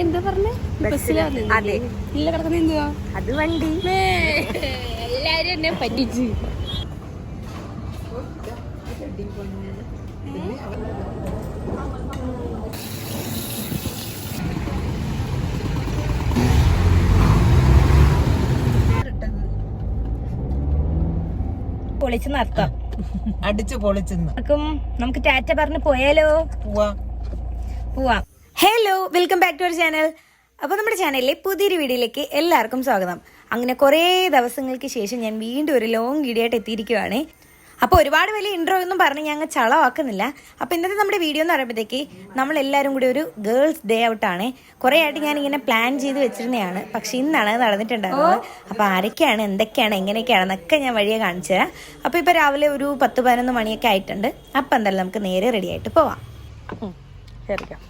എന്താ പറഞ്ഞേ? അതെ, ഇല്ല കിടക്കുന്ന എന്തുവാ അത് വണ്ടി. എല്ലാരും എന്നെ പറ്റിച്ച്. പൊളിച്ച് നടത്താം, അടിച്ചു പൊളിച്ചെന്ന് നമുക്ക് ടാറ്റ പറഞ്ഞ് പോയാലോ? പോവാം. Hello, welcome back to our channel. അപ്പോൾ നമ്മുടെ ചാനലിലെ പുതിയൊരു വീഡിയോയിലേക്ക് എല്ലാവർക്കും സ്വാഗതം. അങ്ങനെ കുറേ ദിവസങ്ങൾക്ക് ശേഷം ഞാൻ വീണ്ടും ഒരു ലോങ് വീഡിയോ ആയിട്ട് എത്തിയിരിക്കുകയാണ്. അപ്പോൾ ഒരുപാട് വലിയ ഇൻട്രോ ഒന്നും പറഞ്ഞ് ഞങ്ങൾ ചളമാക്കുന്നില്ല. അപ്പോൾ ഇന്നത്തെ നമ്മുടെ വീഡിയോ എന്ന് പറയുമ്പോഴത്തേക്ക് നമ്മളെല്ലാവരും കൂടി ഒരു ഗേൾസ് ഡേ ഔട്ടാണ്. കുറേ ആയിട്ട് ഞാനിങ്ങനെ പ്ലാൻ ചെയ്ത് വെച്ചിരുന്നതാണ്, പക്ഷെ ഇന്നാണ് നടന്നിട്ടുണ്ടായിരുന്നത്. അപ്പോൾ ആരൊക്കെയാണ്, എന്തൊക്കെയാണ്, എങ്ങനെയൊക്കെയാണെന്നൊക്കെ ഞാൻ വഴിയെ കാണിച്ചു തരാം. അപ്പോൾ ഇപ്പോൾ രാവിലെ ഒരു 10-11 മണിയൊക്കെ ആയിട്ടുണ്ട്. അപ്പം എന്തായാലും നമുക്ക് നേരെ റെഡി ആയിട്ട് പോവാം. ശരിക്കാം.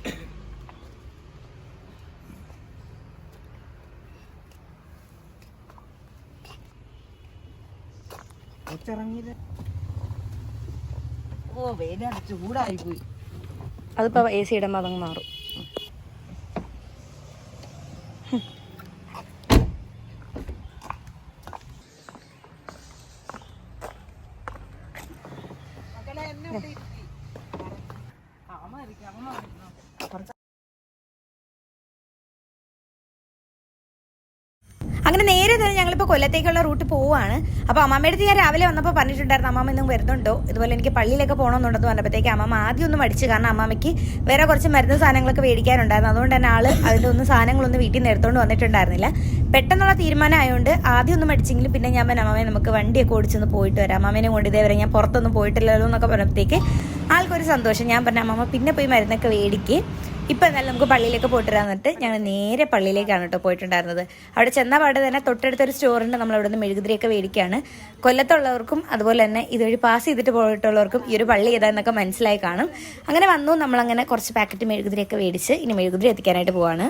ചൂടായി പോയി. അതിപ്പോ AC ഇടുമ്പോ അതങ്ങ് മാറും. അങ്ങനെ നേരെ തന്നെ ഞങ്ങളിപ്പോൾ കൊല്ലത്തേക്കുള്ള റൂട്ട് പോവുകയാണ്. അപ്പോൾ അമ്മാമ്മയുടെ അടുത്ത് ഞാൻ രാവിലെ വന്നപ്പോൾ പറഞ്ഞിട്ടുണ്ടായിരുന്നു, അമ്മാമ്മ ഇന്നും വരുന്നുണ്ടോ, ഇതുപോലെ എനിക്ക് പള്ളിയിലൊക്കെ പോകണമെന്നുണ്ടെന്ന് പറഞ്ഞപ്പോഴത്തേക്ക് അമ്മാമ്മ ആദ്യം ഒന്ന് മടിച്ചു. കാരണം അമ്മാമ്മയ്ക്ക് വേറെ കുറച്ച് മരുന്ന് സാധനങ്ങളൊക്കെ മേടിക്കാനുണ്ടായിരുന്നു. അതുകൊണ്ട് തന്നെ അതിൻ്റെ ഒന്നും സാധനങ്ങളൊന്നും വീട്ടിൽ നിന്ന് എടുത്തുകൊണ്ട് വന്നിട്ടുണ്ടായിരുന്നില്ല. പെട്ടെന്നുള്ള തീരുമാനം ആയതുകൊണ്ട് ആദ്യം ഒന്ന് മടിച്ചെങ്കിലും പിന്നെ ഞാൻ പറഞ്ഞു, അമ്മാമ്മയെ നമുക്ക് വണ്ടിയൊക്കെ ഓടിച്ചൊന്ന് പോയിട്ട് വരാം, അമ്മാമ്മേനെ കൊണ്ട് ഇതേവരെ ഞാൻ പുറത്തൊന്നും പോയിട്ടില്ലല്ലോ എന്നൊക്കെ പറഞ്ഞപ്പോഴത്തേക്ക് ആൾക്കൊരു സന്തോഷം. ഞാൻ പറഞ്ഞു, അമ്മാമ്മ പിന്നെ പോയി മരുന്നൊക്കെ മേടിക്ക്, ഇപ്പം എന്നാലും നമുക്ക് പള്ളിയിലേക്ക് പോയിട്ട് വരാന്നിട്ട് ഞങ്ങൾ നേരെ പള്ളിയിലേക്കാണ് കേട്ടോ പോയിട്ടുണ്ടായിരുന്നത്. അവിടെ ചെന്ന പാട് തന്നെ തൊട്ടടുത്തൊരു സ്റ്റോറുണ്ട്, നമ്മൾ അവിടെ നിന്ന് മെഴുകുതിരിയൊക്കെ മേടിക്കുകയാണ്. കൊല്ലത്തുള്ളവർക്കും അതുപോലെ തന്നെ ഇതുവഴി പാസ് ചെയ്തിട്ട് പോയിട്ടുള്ളവർക്കും ഈ ഒരു പള്ളി ഏതാന്നൊക്കെ മനസ്സിലായി കാണും. അങ്ങനെ വന്നു, നമ്മളങ്ങനെ കുറച്ച് പാക്കറ്റ് മെഴുകുതിരിയൊക്കെ മേടിച്ച് ഇനി മെഴുകുതിരി എത്തിക്കാനായിട്ട് പോവാണ്.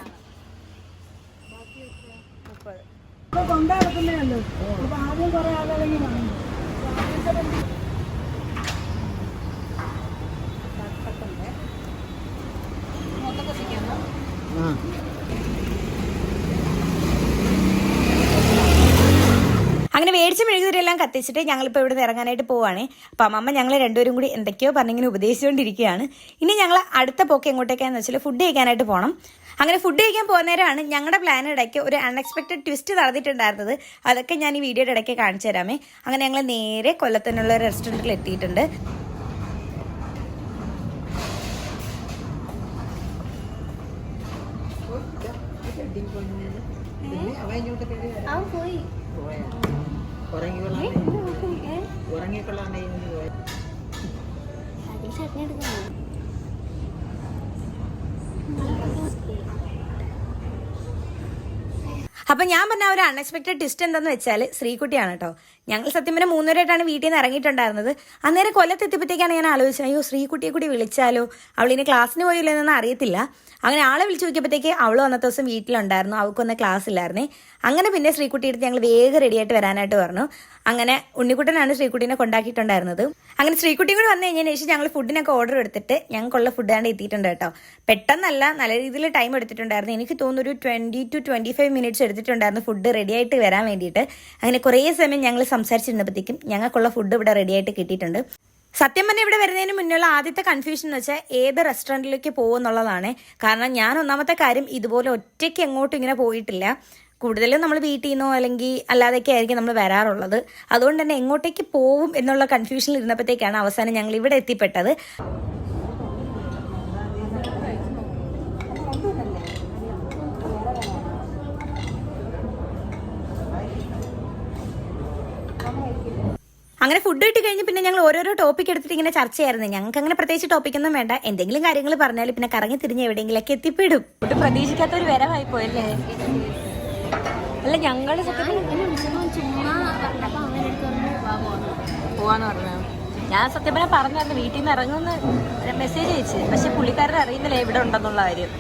അങ്ങനെ മേടിച്ച മെഴുകുതിരിയെല്ലാം കത്തിച്ചിട്ട് ഞങ്ങളിപ്പോൾ ഇവിടെ നിന്ന് ഇറങ്ങാനായിട്ട് പോവാണ്. അപ്പം അമ്മ ഞങ്ങൾ രണ്ടുപേരും കൂടി എന്തൊക്കെയോ പറഞ്ഞിങ്ങനെ ഉപദേശിച്ചുകൊണ്ടിരിക്കുകയാണ്. ഇനി ഞങ്ങൾ അടുത്ത പോക്ക് എങ്ങോട്ടേക്കാന്ന് വെച്ചാൽ ഫുഡ് കഴിക്കാനായിട്ട് പോകണം. അങ്ങനെ ഫുഡ് കഴിക്കാൻ പോകുന്നേരമാണ് ഞങ്ങളുടെ പ്ലാനിടയ്ക്ക് ഒരു അൺഎക്സ്പെക്റ്റഡ് ട്വിസ്റ്റ് നടന്നിട്ടുണ്ടായിരുന്നത്. അതൊക്കെ ഞാൻ ഈ വീഡിയോയുടെ ഇടയ്ക്ക് കാണിച്ചു തരാമേ. അങ്ങനെ ഞങ്ങൾ നേരെ കൊല്ലത്തിനുള്ള റെസ്റ്റോറൻറ്റിൽ എത്തിയിട്ടുണ്ട്. അപ്പം ഞാൻ പറഞ്ഞ ഒരു അൺഎക്സ്പെക്റ്റഡ് ട്വിസ്റ്റ് എന്താണെന്ന് വെച്ചാൽ ശ്രീകുട്ടിയാണ് കേട്ടോ. ഞങ്ങൾ സത്യം പറഞ്ഞാൽ 3:30 വീട്ടിൽ നിന്ന് ഇറങ്ങിയിട്ടുണ്ടായിരുന്നത്. അന്നേരം കൊല്ലത്തെത്തിയപ്പോഴത്തേക്കാണ് ഞാൻ ആലോചിച്ചത്, അയ്യോ ശ്രീകുട്ടിയെ കൂടി വിളിച്ചാലോ, അവളിനി ക്ലാസ്സിന് പോയില്ലോ എന്നൊന്നും അറിയത്തില്ല. അങ്ങനെ ആളെ വിളിച്ച് നോക്കിയപ്പോഴത്തേക്ക് അവൾ അന്നത്തെ ദിവസം വീട്ടിലുണ്ടായിരുന്നു, അവൾക്കൊന്നും ക്ലാസ് ഇല്ലായിരുന്നേ. അങ്ങനെ പിന്നെ ശ്രീകുട്ടി എടുത്ത് ഞങ്ങൾ വേഗം റെഡിയായിട്ട് വരാനായിട്ട് പറഞ്ഞു. അങ്ങനെ ഉണ്ണിക്കുട്ടനാണ് ശ്രീകുട്ടീനെ കൊണ്ടാക്കിയിട്ടുണ്ടായിരുന്നത്. അങ്ങനെ ശ്രീകുട്ടിയും കൂടി വന്നു കഴിഞ്ഞതിന് ശേഷം ഞങ്ങൾ ഫുഡിനൊക്കെ ഓർഡർ എടുത്തിട്ട് ഞങ്ങൾക്കുള്ള ഫുഡ് ആണ് എത്തിയിട്ടുണ്ട് കേട്ടോ. പെട്ടെന്നല്ല, നല്ല രീതിയിൽ ടൈം എടുത്തിട്ടുണ്ടായിരുന്നു. എനിക്ക് തോന്നുന്നു ഒരു 20 to 25 മിനിറ്റ്സ് എടുത്തിട്ടുണ്ടായിരുന്നു ഫുഡ് റെഡിയായിട്ട് വരാൻ വേണ്ടിയിട്ട്. അങ്ങനെ കുറേ സമയം ഞങ്ങൾ സംസാരിച്ചിരുന്നപ്പോഴത്തേക്കും ഞങ്ങൾക്കുള്ള ഫുഡ് ഇവിടെ റെഡിയായിട്ട് കിട്ടിയിട്ടുണ്ട്. സത്യം പറഞ്ഞാൽ ഇവിടെ വരുന്നതിന് മുന്നുള്ള ആദ്യത്തെ കൺഫ്യൂഷൻ എന്ന് വെച്ചാൽ ഏത് റെസ്റ്റോറൻറ്റിലേക്ക് പോകുമെന്നുള്ളതാണ്. കാരണം ഞാൻ ഒന്നാമത്തെ കാര്യം ഇതുപോലെ ഒറ്റയ്ക്ക് എങ്ങോട്ടും ഇങ്ങനെ പോയിട്ടില്ല. കൂടുതലും നമ്മൾ വീട്ടിൽ നിന്നോ അല്ലെങ്കിൽ അല്ലാതെയൊക്കെ ആയിരിക്കും നമ്മൾ വരാറുള്ളത്. അതുകൊണ്ട് തന്നെ എങ്ങോട്ടേക്ക് പോവും എന്നുള്ള കൺഫ്യൂഷനിൽ ഇരുന്നപ്പോഴത്തേക്കാണ് അവസാനം ഞങ്ങൾ ഇവിടെ എത്തിപ്പെട്ടത്. അങ്ങനെ ഫുഡ് കിട്ടി കഴിഞ്ഞ് പിന്നെ ഞങ്ങൾ ഓരോരോ ടോപ്പിക് എടുത്തിട്ട് ഇങ്ങനെ ചർച്ച ചെയ്യായിരുന്നു. ഞങ്ങൾക്ക് അങ്ങനെ പ്രത്യേകിച്ച് ടോപ്പിക്കൊന്നും വേണ്ട, എന്തെങ്കിലും കാര്യങ്ങൾ പറഞ്ഞാൽ പിന്നെ കറങ്ങി തിരിഞ്ഞ് എവിടെയെങ്കിലൊക്കെ എത്തിപ്പെടും. ഫുഡ് പ്രതീക്ഷിക്കാത്തൊരു വരവായി പോയല്ലേ. അല്ല ഞങ്ങള് പോവാന്ന് പറഞ്ഞു. ഞാൻ സത്യം പറഞ്ഞായിരുന്നു വീട്ടിൽ നിന്ന് ഇറങ്ങുന്ന മെസ്സേജ് അയച്ചു, പക്ഷെ പുള്ളിക്കാരൻ അറിയുന്നില്ല എവിടെ ഉണ്ടെന്നുള്ള കാര്യം.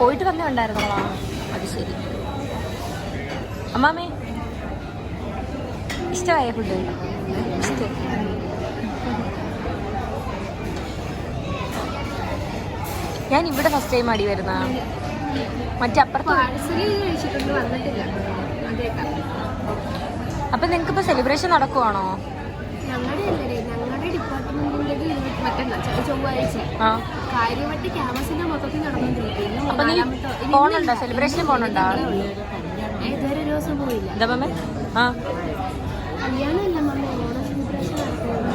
പോയിട്ട് വന്നേ ഉണ്ടായിരുന്നോളാ. അത് ശരി. അമ്മാമേ ഇഷ്ടമായ ഫുഡ്? ഇഷ്ടം. ഞാൻ ഇവിടെ ഫസ്റ്റ് ടൈം അടി വരുന്ന മറ്റപ്പുറത്ത്. പാഴ്സല് കഴിച്ചിട്ടുണ്ട്, വന്നിട്ടില്ല. അതേക്കാം. അപ്പൊ നിങ്ങൾക്കിപ്പോ സെലിബ്രേഷൻ നടക്കുവാണോ? ഞങ്ങളുടെ ഡിപ്പാർട്ട്മെന്റിന്റെ മറ്റന്നാ ചൊവ്വാഴ്ച കാര്യവട്ടി ക്യാമ്പസിന്റെ മൊത്തത്തിൽ നടന്നുകൊണ്ടിരിക്കുന്നു. അപ്പൊ നീ പോണുണ്ടോ? സെലിബ്രേഷന് പോണുണ്ടോ? ഇതുവരെ ഒരു ദിവസം പോയില്ല. എന്താ മമ്മേ? കല്യാണമല്ല മമ്മ, ഓണ സെലിബ്രേഷൻ നടക്കുന്നത്.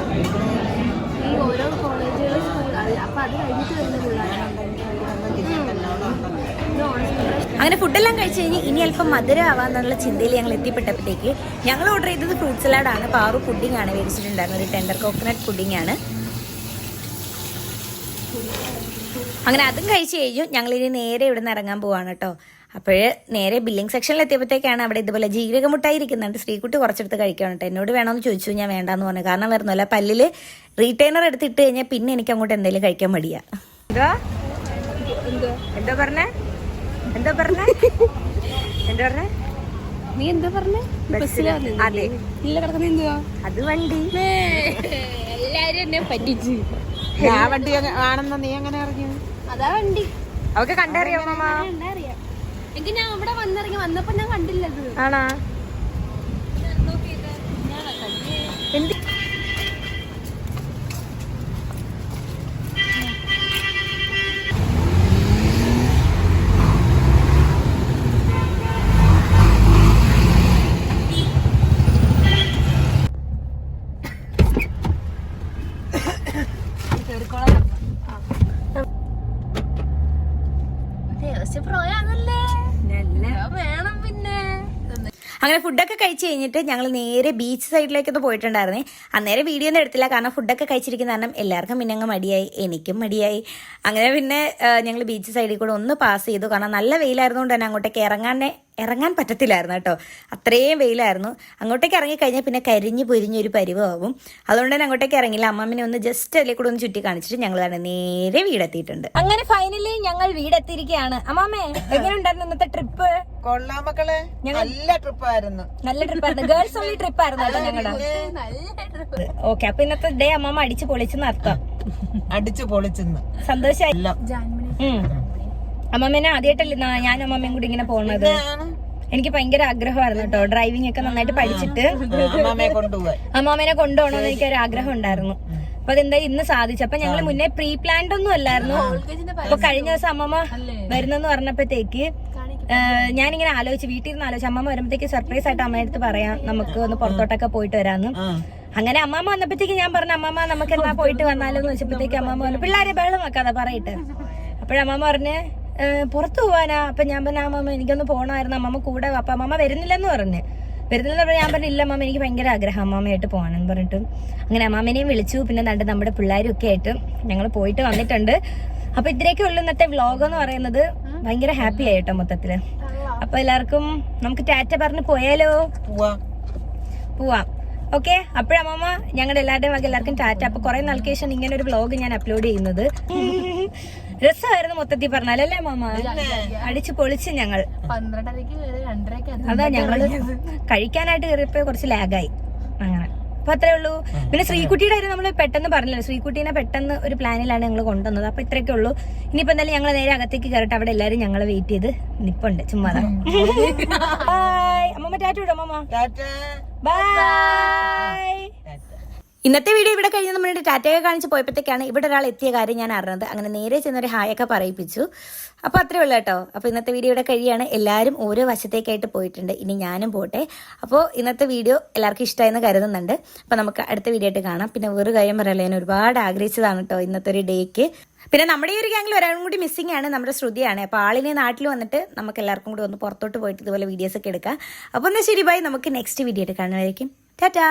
ഈ ഓരോ കോളേജുകളും സ്കൂൾ, അപ്പൊ അത് കഴിഞ്ഞിട്ട് വരുന്ന പിള്ളേരാണ്. അങ്ങനെ ഫുഡെല്ലാം കഴിച്ച് കഴിഞ്ഞ് ഇനി അല്പം മധുരം ആവാന്നുള്ള ചിന്തയിൽ ഞങ്ങൾ എത്തിപ്പെട്ടപ്പോഴത്തേക്ക് ഞങ്ങൾ ഓർഡർ ചെയ്തത് ഫ്രൂട്ട് സലാഡാണ്. പാറു പുഡിംഗ് ആണ് മേടിച്ചിട്ടുണ്ടായിരുന്നത്, ഒരു ടെൻഡർ കോക്കനട്ട് പുഡിംഗ് ആണ്. അങ്ങനെ അതും കഴിച്ച് കഴിഞ്ഞു. ഞങ്ങളിനി നേരെ ഇവിടെ നിന്ന് ഇറങ്ങാൻ പോവാണ് കേട്ടോ. അപ്പോൾ നേരെ ബില്ലിംഗ് സെക്ഷനിൽ എത്തിയപ്പോഴത്തേക്കാണ് അവിടെ ഇതുപോലെ ജീരകമുട്ടായി ഇരിക്കുന്നുണ്ട്. ശ്രീകുട്ടി കുറച്ചെടുത്ത് കഴിക്കണം കേട്ടോ. എന്നോട് വേണമെന്ന് ചോദിച്ചു, ഞാൻ വേണ്ടാന്ന് പറഞ്ഞു. കാരണം വരുന്നില്ല, പല്ലിൽ റീറ്റൈനർ എടുത്തിട്ട് കഴിഞ്ഞാൽ പിന്നെ എനിക്ക് അങ്ങോട്ട് എന്തെങ്കിലും കഴിക്കാൻ മടിയാ. എന്തോ പറഞ്ഞേ? നീ എന്താ പറഞ്ഞേ? അതെ, ഇല്ല കിടക്കുന്ന എന്തുവാ? അത് വണ്ടി. എല്ലാരും എന്നെ പറ്റിച്ച്. ആ വണ്ടി ആണെന്ന് നീ എങ്ങനെ അറിഞ്ഞു? അതാ വണ്ടി. അവക്ക് കണ്ടറിയോ മാമ? കണ്ടറിയാം. എനിക്ക് ഞാൻ അവിടെ വന്നപ്പോ ഞാൻ കണ്ടില്ലത്. ആണോ? അങ്ങനെ ഫുഡൊക്കെ കഴിച്ച് കഴിഞ്ഞിട്ട് ഞങ്ങൾ നേരെ ബീച്ച് സൈഡിലേക്കൊന്ന് പോയിട്ടുണ്ടായിരുന്നേ. അന്നേരം വീഡിയോ ഒന്നും എടുത്തില്ല, കാരണം ഫുഡൊക്കെ കഴിച്ചിരിക്കുന്ന കാരണം എല്ലാവർക്കും പിന്നെ അങ്ങ് മടിയായി, എനിക്കും മടിയായി. അങ്ങനെ പിന്നെ ഞങ്ങൾ ബീച്ച് സൈഡിൽ കൂടെ ഒന്ന് പാസ് ചെയ്തു. കാരണം നല്ല വെയിലായിരുന്നുകൊണ്ട് തന്നെ അങ്ങോട്ടേക്ക് ഇറങ്ങാൻ പറ്റത്തില്ലായിരുന്നു കേട്ടോ, അത്രയും വെയിലായിരുന്നു. അങ്ങോട്ടേക്ക് ഇറങ്ങിക്കഴിഞ്ഞാൽ പിന്നെ കരിഞ്ഞ് പൊരിഞ്ഞൊരു പരിവാകും. അതുകൊണ്ട് തന്നെ അങ്ങോട്ടേക്ക് ഇറങ്ങില്ല. അമ്മമ്മനെ ഒന്ന് ജസ്റ്റ് അതിൽ കൂടെ ഒന്ന് ചുറ്റി കാണിച്ചിട്ട് ഞങ്ങൾ തന്നെ നേരെ വീടെത്തിയിട്ടുണ്ട്. അങ്ങനെ ഫൈനലി ഞങ്ങൾ വീടെത്തിയിരിക്കുകയാണ്. അമ്മാമ്മേ, എങ്ങനെയുണ്ടായിരുന്നു ഇന്നത്തെ ട്രിപ്പ്? കൊള്ളാം മക്കളെ, നല്ല ട്രിപ്പായിരുന്നു. നല്ല ട്രിപ്പായിരുന്നു, ഗേൾസ് ഓൺലി ട്രിപ്പായിരുന്നു കേട്ടോ ഞങ്ങളുടെ. ഓക്കെ, അപ്പൊ ഇന്നത്തെ ഡേ അമ്മമ്മ അടിച്ചു പൊളിച്ചെന്ന് അർത്ഥം. അടിച്ചു പൊളിച്ചെന്ന് സന്തോഷമായി. അമ്മമ്മേനെ ആദ്യമായിട്ടല്ലേ ഞാനും അമ്മമ്മയും കൂടി ഇങ്ങനെ പോണത്. എനിക്ക് ഭയങ്കര ആഗ്രഹമായിരുന്നു കേട്ടോ, ഡ്രൈവിംഗ് ഒക്കെ നന്നായിട്ട് പഠിച്ചിട്ട് അമ്മാമ്മേനെ കൊണ്ടുപോകണമെന്ന് എനിക്കൊരു ആഗ്രഹം ഉണ്ടായിരുന്നു. അപ്പൊ അതെന്തായാലും ഇന്ന് സാധിച്ചു. അപ്പൊ ഞങ്ങള് മുന്നേ പ്രീ പ്ലാൻഡ് ഒന്നും അല്ലായിരുന്നു. അപ്പൊ കഴിഞ്ഞ ദിവസം അമ്മമ്മ വരുന്നെന്ന് പറഞ്ഞപ്പോഴത്തേക്ക് ഞാനിങ്ങനെ ആലോചിച്ചു, വീട്ടിൽ നിന്ന് ആലോചിച്ചു അമ്മമ്മ വരുമ്പോഴത്തേക്ക് സർപ്രൈസ് ആയിട്ട് അമ്മയടുത്ത് പറയാം നമുക്ക് ഒന്ന് പുറത്തോട്ടൊക്കെ പോയിട്ട് വരാന്ന്. അങ്ങനെ അമ്മമ്മ വന്നപ്പോഴത്തേക്ക് ഞാൻ പറഞ്ഞു, അമ്മമ്മ നമുക്ക് എന്നാ പോയിട്ട് വന്നാലോ എന്ന് വെച്ചപ്പോഴത്തേക്ക് അമ്മമ്മ പറഞ്ഞു, പിള്ളേരെ ബഹളം വെക്കാതെ പറയിട്ട്. അപ്പോഴമ്മമ്മ പറഞ്ഞ് പുറത്തു പോവാനാ. അപ്പൊ ഞാൻ പറഞ്ഞ അമ്മമ്മ എനിക്കൊന്ന് പോകണമായിരുന്നു, അമ്മമ്മ കൂടെ. അപ്പൊ അമ്മമ്മ വരുന്നില്ലെന്ന് പറഞ്ഞു. ഞാൻ പറഞ്ഞു ഇല്ല അമ്മമ്മ, എനിക്ക് ഭയങ്കര ആഗ്രഹം അമ്മമ്മയായിട്ട് പോകാനെന്ന് പറഞ്ഞിട്ട് അങ്ങനെ അമ്മമ്മേനെയും വിളിച്ചു. പിന്നെ നമ്മുടെ പിള്ളേരും ഒക്കെ ആയിട്ട് ഞങ്ങൾ പോയിട്ട് വന്നിട്ടുണ്ട്. അപ്പൊ ഇത്രയൊക്കെ ഉള്ളു ഇന്നത്തെ വ്ലോഗ് എന്ന് പറയുന്നത്. ഭയങ്കര ഹാപ്പി ആയിട്ടോ മൊത്തത്തില്. അപ്പൊ എല്ലാവർക്കും നമുക്ക് ടാറ്റ പറഞ്ഞ് പോയാലോ? പോവാം. ഓക്കെ, അപ്പോഴമ്മ ഞങ്ങളുടെ എല്ലാവരുടെയും വക എല്ലാവർക്കും ടാറ്റ. അപ്പൊ കുറെ നാൾക്ക് ശേഷം ഇങ്ങനെ ഒരു വ്ലോഗ് ഞാൻ അപ്ലോഡ് ചെയ്യുന്നത്. രസമായിരുന്നു മൊത്തത്തിൽ പറഞ്ഞാലല്ലേ മാമ? അടിച്ചു പൊളിച്ച് ഞങ്ങൾ. 12:30 അതാ ഞങ്ങള് കഴിക്കാനായിട്ട് കയറിയപ്പോ കുറച്ച് ലാഗായി. അങ്ങനെ അപ്പൊ അത്രേ ഉള്ളൂ. പിന്നെ ശ്രീകുട്ടിയുടെ കാര്യം നമ്മള് പെട്ടെന്ന് പറഞ്ഞല്ലോ, ശ്രീകുട്ടീനെ പെട്ടെന്ന് ഒരു പ്ലാനിലാണ് ഞങ്ങൾ കൊണ്ടുവന്നത്. അപ്പൊ ഇത്രയൊക്കെ ഉള്ളൂ. ഇനിയിപ്പോ എന്തായാലും ഞങ്ങൾ നേരെ അകത്തേക്ക് കയറട്ടെ. അവിടെ എല്ലാരും ഞങ്ങളെ വെയിറ്റ് ചെയ്ത് നിപ്പുണ്ട് ചുമ്മാ. ബൈ അമ്മമ്മ, ടാറ്റ വിടും അമ്മമ്മ. ബൈ. ഇന്നത്തെ വീഡിയോ ഇവിടെ കഴിഞ്ഞ് നമ്മുടെ ടാറ്റയൊക്കെ കാണിച്ച് പോയപ്പോഴത്തേക്കാണ് ഇവിടെ ഒരാൾ എത്തിയ കാര്യം ഞാൻ അറിഞ്ഞത്. അങ്ങനെ നേരെ ചെന്നൊരു ഹായൊക്കെ പറയിപ്പിച്ചു. അപ്പോൾ അത്രേ ഉള്ളൂ കേട്ടോ. അപ്പോൾ ഇന്നത്തെ വീഡിയോ ഇവിടെ കഴിയാണ്. എല്ലാവരും ഓരോ വശത്തേക്കായിട്ട് പോയിട്ടുണ്ട്. ഇനി ഞാനും പോട്ടെ. അപ്പോൾ ഇന്നത്തെ വീഡിയോ എല്ലാവർക്കും ഇഷ്ടമായെന്ന് കരുതുന്നുണ്ട്. അപ്പോൾ നമുക്ക് അടുത്ത വീഡിയോ ആയിട്ട് കാണാം. പിന്നെ വേറെ കാര്യം പറയല്ലേ, ഞാൻ ഒരുപാട് ആഗ്രഹിച്ചതാണ് കേട്ടോ ഇന്നത്തെ ഒരു ഡേക്ക്. പിന്നെ നമ്മുടെ ഈ ഒരു ഗ്യാങ്ങിൽ ഒരാളും കൂടി മിസ്സിംഗ് ആണ്, നമ്മുടെ ശ്രുതിയാണ്. അപ്പോൾ ആളിനെ നാട്ടിൽ വന്നിട്ട് നമുക്ക് എല്ലാവർക്കും കൂടി ഒന്ന് പുറത്തോട്ട് പോയിട്ട് ഇതുപോലെ വീഡിയോസ് ഒക്കെ എടുക്കാം. അപ്പോൾ എന്നാൽ ശരി, ബൈ. നമുക്ക് നെക്സ്റ്റ് വീഡിയോ ആയിട്ട് കാണുമായിരിക്കും. ടാറ്റാ.